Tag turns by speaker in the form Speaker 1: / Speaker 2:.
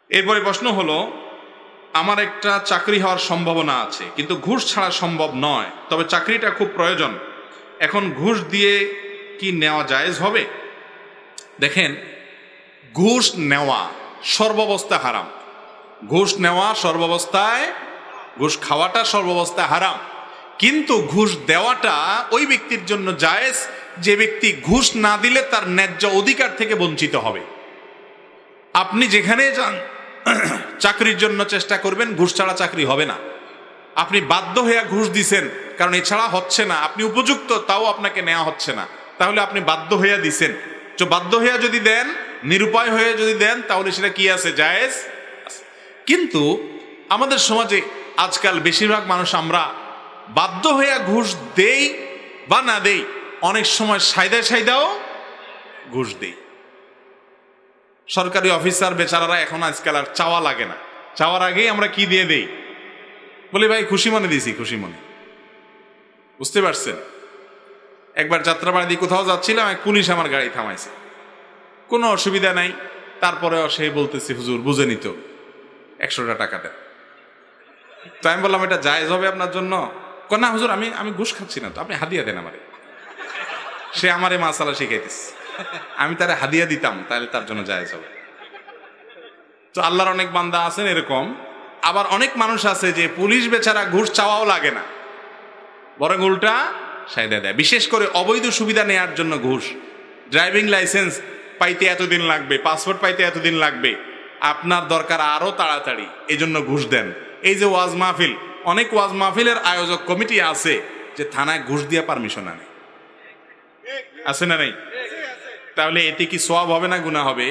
Speaker 1: এরপরে প্রশ্ন হলো, আমার একটা চাকরি হওয়ার সম্ভাবনা আছে কিন্তু ঘুষ ছাড়া সম্ভব নয়, তবে চাকরিটা খুব প্রয়োজন, এখন ঘুষ দিয়ে কি নেওয়া জায়েজ হবে? দেখেন, ঘুষ নেওয়া সর্বাবস্থায় হারাম। ঘুষ নেওয়া সর্বাবস্থায়, ঘুষ খাওয়াটা সর্বাবস্থায় হারাম, কিন্তু ঘুষ দেওয়াটা ওই ব্যক্তির জন্য জায়েজ যে ব্যক্তি ঘুষ না দিলে তার ন্যায্য অধিকার থেকে বঞ্চিত হবে। আপনি যেখানে যান চাকরির জন্য চেষ্টা করবেন, ঘুষ ছাড়া চাকরি হবে না। আপনি বাধ্য হয়ে ঘুষ দিছেন কারণ এছাড়া হচ্ছে না, আপনি উপযুক্ত তাও আপনাকে নেওয়া হচ্ছে না, তাহলে আপনি বাধ্য হয়ে দিছেন। তো বাধ্য হয়ে যদি দেন, নিরুপায় হয়ে যদি দেন, তাহলে সেটা কি আছে? জায়েজ। কিন্তু আমাদের সমাজে আজকাল বেশিরভাগ মানুষ আমরা বাধ্য হয়ে ঘুষ দেই বা না দেই, অনেক সময় সাইদাও ঘুষ দেই। সরকারি অফিসার বেচারারা এখন আজকাল আর চাওয়া লাগে না, চাওয়ার আগেই আমরা কি দিয়ে দেই? বলি ভাই খুশি মনে দিছি, খুশি মনে। বুঝতে পারছেন? একবার যাত্রাবাড়ি দিয়ে কোথাও যাচ্ছিলাম, এক পুলিশ আমার গাড়ি থামাইছে, কোনো অসুবিধা নাই, তারপরেও সে বলতেছে হুজুর বুঝে নিত 100টা টাকা দেন। তো আমি বললাম এটা জায়েজ হবে আপনার জন্য? না হুজুর, আমি ঘুষ খাচ্ছি না, তো আপনি হাদিয়া দেন আমারে। সে আমারে মাসালা শিখাইতেছে, আমি তারে হাদিয়া দিতাম, তাহলে তার জন্য জায়েজ হবে। তো আল্লাহর অনেক বান্দা আছেন এরকম, আবার অনেক মানুষ আছে যে পুলিশ বেচারা ঘুষ চাওয়াও লাগে না, বরং উল্টা সাইদা দেয়। বিশেষ করে অবৈধ সুবিধা নেয়ার জন্য ঘুষ। ড্রাইভিং লাইসেন্স পাইতে এতদিন লাগবে, পাসপোর্ট পাইতে এতদিন লাগবে, আপনার দরকার আরো তাড়াতাড়ি, এই জন্য ঘুষ দেন। এই যে ওয়াজ মাহফিল, অনেক ওয়াজ মাহফিলের আয়োজক কমিটি আছে যে থানায় ঘুষ দিয়া পারমিশন আনে, আছে না নাই? তাহলে এতে কি সওয়াব হবে না গুনাহ হবে?